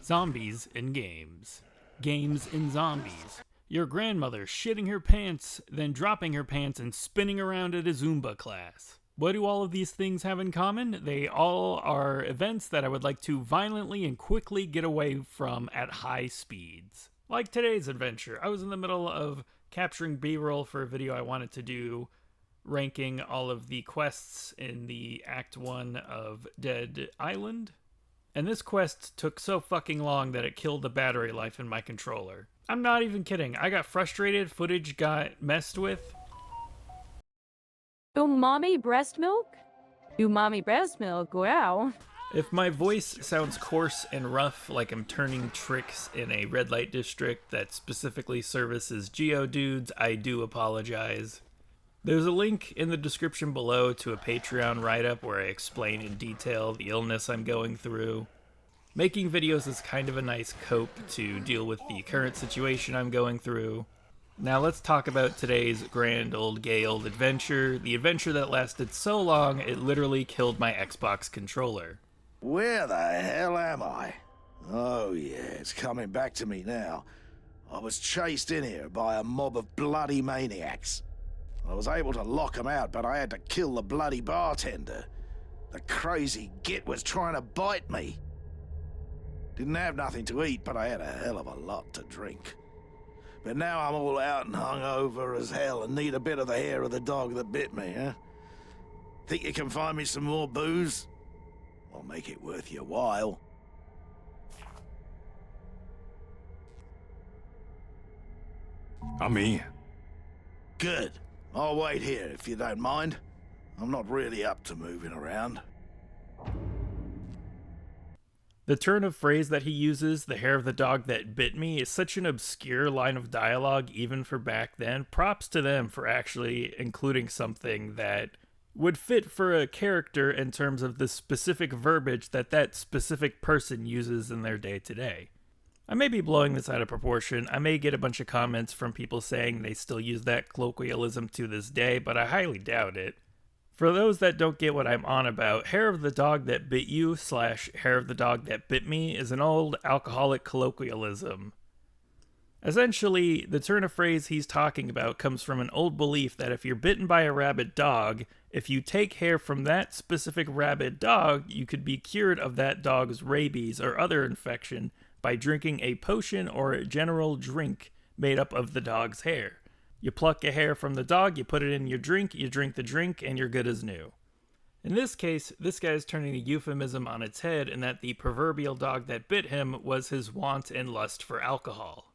Zombies in games. Games in zombies. Your grandmother shitting her pants, then dropping her pants and spinning around at a Zumba class. What do all of these things have in common? They all are events that I would like to violently and quickly get away from at high speeds. Like today's adventure, I was in the middle of capturing B-roll for a video I wanted to do, ranking all of the quests in the Act 1 of Dead Island. And this quest took so fucking long that it killed the battery life in my controller. I'm not even kidding. I got frustrated, footage got messed with. Umami breast milk? Umami breast milk, wow. If my voice sounds coarse and rough like I'm turning tricks in a red light district that specifically services Geodudes, I do apologize. There's a link in the description below to a Patreon write-up where I explain in detail the illness I'm going through. Making videos is kind of a nice cope to deal with the current situation I'm going through. Now let's talk about today's grand old gay old adventure, the adventure that lasted so long it literally killed my Xbox controller. Where the hell am I? Oh yeah, it's coming back to me now. I was chased in here by a mob of bloody maniacs. I was able to lock them out, but I had to kill the bloody bartender. The crazy git was trying to bite me. Didn't have nothing to eat, but I had a hell of a lot to drink. But now I'm all out and hungover as hell and need a bit of the hair of the dog that bit me, huh? Think you can find me some more booze? I'll make it worth your while. I'm in. Good. I'll wait here if you don't mind. I'm not really up to moving around. The turn of phrase that he uses, the hair of the dog that bit me, is such an obscure line of dialogue even for back then. Props to them for actually including something that would fit for a character in terms of the specific verbiage that that specific person uses in their day-to-day. I may be blowing this out of proportion. I may get a bunch of comments from people saying they still use that colloquialism to this day, but I highly doubt it. For those that don't get what I'm on about, hair of the dog that bit you / hair of the dog that bit me is an old alcoholic colloquialism. Essentially, the turn of phrase he's talking about comes from an old belief that if you're bitten by a rabid dog, if you take hair from that specific rabid dog, you could be cured of that dog's rabies or other infection by drinking a potion or a general drink made up of the dog's hair. You pluck a hair from the dog, you put it in your drink, you drink the drink, and you're good as new. In this case, this guy is turning a euphemism on its head in that the proverbial dog that bit him was his want and lust for alcohol.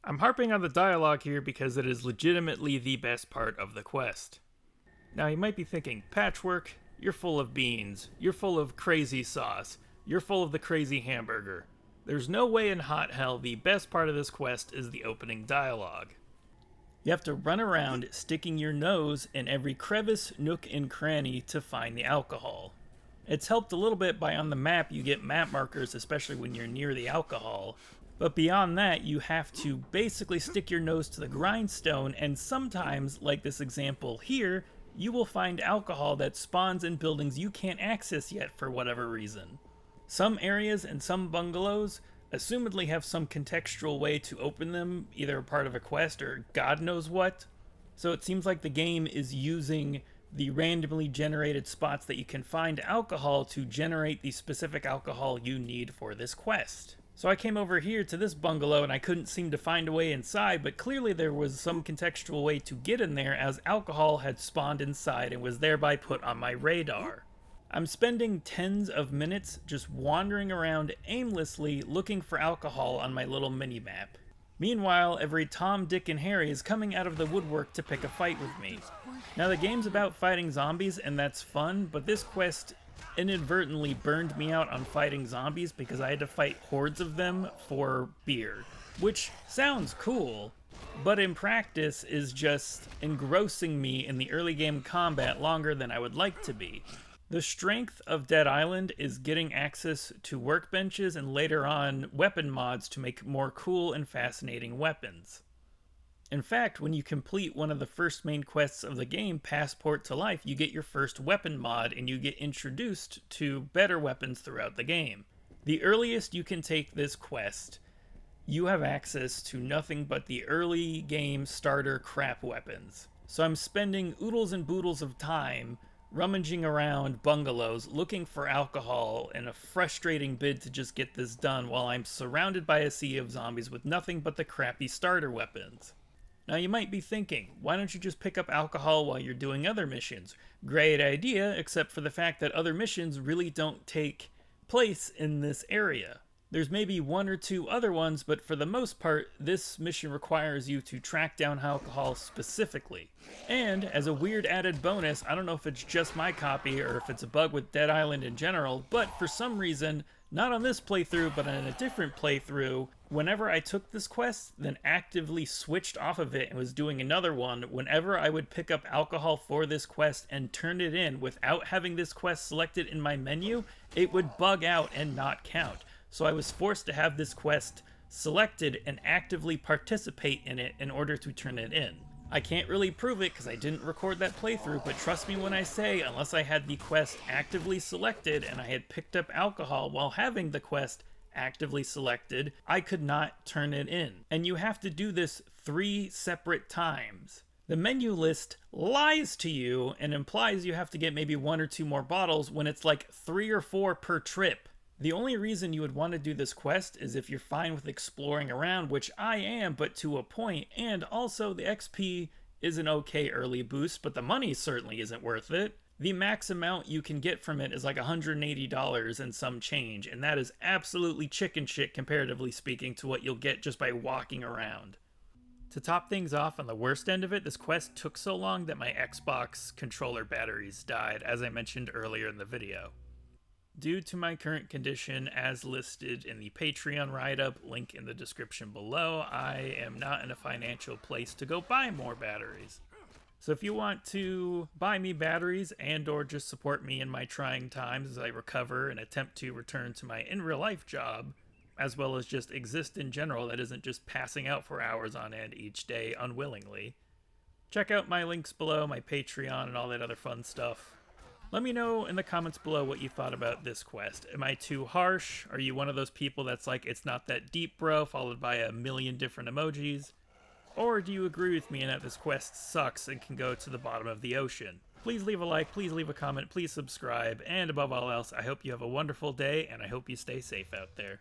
I'm harping on the dialogue here because it is legitimately the best part of the quest. Now you might be thinking, Patchwork, you're full of beans, you're full of crazy sauce, you're full of the crazy hamburger. There's no way in hot hell the best part of this quest is the opening dialogue. You have to run around sticking your nose in every crevice, nook, and cranny to find the alcohol. It's helped a little bit by on the map you get map markers, especially when you're near the alcohol. But beyond that, you have to basically stick your nose to the grindstone, and sometimes, like this example here, you will find alcohol that spawns in buildings you can't access yet for whatever reason. Some areas and some bungalows assumedly have some contextual way to open them, either a part of a quest or God knows what. So it seems like the game is using the randomly generated spots that you can find alcohol to generate the specific alcohol you need for this quest. So I came over here to this bungalow and I couldn't seem to find a way inside, but clearly there was some contextual way to get in there as alcohol had spawned inside and was thereby put on my radar. I'm spending tens of minutes just wandering around aimlessly looking for alcohol on my little mini-map. Meanwhile, every Tom, Dick, and Harry is coming out of the woodwork to pick a fight with me. Now the game's about fighting zombies and that's fun, but this quest inadvertently burned me out on fighting zombies because I had to fight hordes of them for beer. Which sounds cool, but in practice is just engrossing me in the early game combat longer than I would like to be. The strength of Dead Island is getting access to workbenches and later on weapon mods to make more cool and fascinating weapons. In fact, when you complete one of the first main quests of the game, Passport to Life, you get your first weapon mod and you get introduced to better weapons throughout the game. The earliest you can take this quest, you have access to nothing but the early game starter crap weapons. So I'm spending oodles and boodles of time rummaging around bungalows looking for alcohol in a frustrating bid to just get this done while I'm surrounded by a sea of zombies with nothing but the crappy starter weapons. Now you might be thinking, why don't you just pick up alcohol while you're doing other missions? Great idea, except for the fact that other missions really don't take place in this area. There's maybe one or two other ones, but for the most part, this mission requires you to track down alcohol specifically. And as a weird added bonus, I don't know if it's just my copy or if it's a bug with Dead Island in general, but for some reason, not on this playthrough, but on a different playthrough, whenever I took this quest, then actively switched off of it and was doing another one, whenever I would pick up alcohol for this quest and turn it in without having this quest selected in my menu, it would bug out and not count. So I was forced to have this quest selected and actively participate in it in order to turn it in. I can't really prove it because I didn't record that playthrough, but trust me when I say, unless I had the quest actively selected and I had picked up alcohol while having the quest actively selected, I could not turn it in. And you have to do this 3 separate times. The menu list lies to you and implies you have to get maybe 1 or 2 more bottles when it's like 3 or 4 per trip. The only reason you would want to do this quest is if you're fine with exploring around, which I am, but to a point, and also the XP is an okay early boost, but the money certainly isn't worth it. The max amount you can get from it is like $180 and some change, and that is absolutely chicken shit comparatively speaking to what you'll get just by walking around. To top things off, on the worst end of it, this quest took so long that my Xbox controller batteries died, as I mentioned earlier in the video. Due to my current condition, as listed in the Patreon write-up, link in the description below, I am not in a financial place to go buy more batteries. So if you want to buy me batteries and or just support me in my trying times as I recover and attempt to return to my in-real-life job, as well as just exist in general that isn't just passing out for hours on end each day unwillingly, check out my links below, my Patreon, and all that other fun stuff. Let me know in the comments below what you thought about this quest. Am I too harsh? Are you one of those people that's like, it's not that deep, bro, followed by a million different emojis? Or do you agree with me in that this quest sucks and can go to the bottom of the ocean? Please leave a like, please leave a comment, please subscribe, and above all else, I hope you have a wonderful day, and I hope you stay safe out there.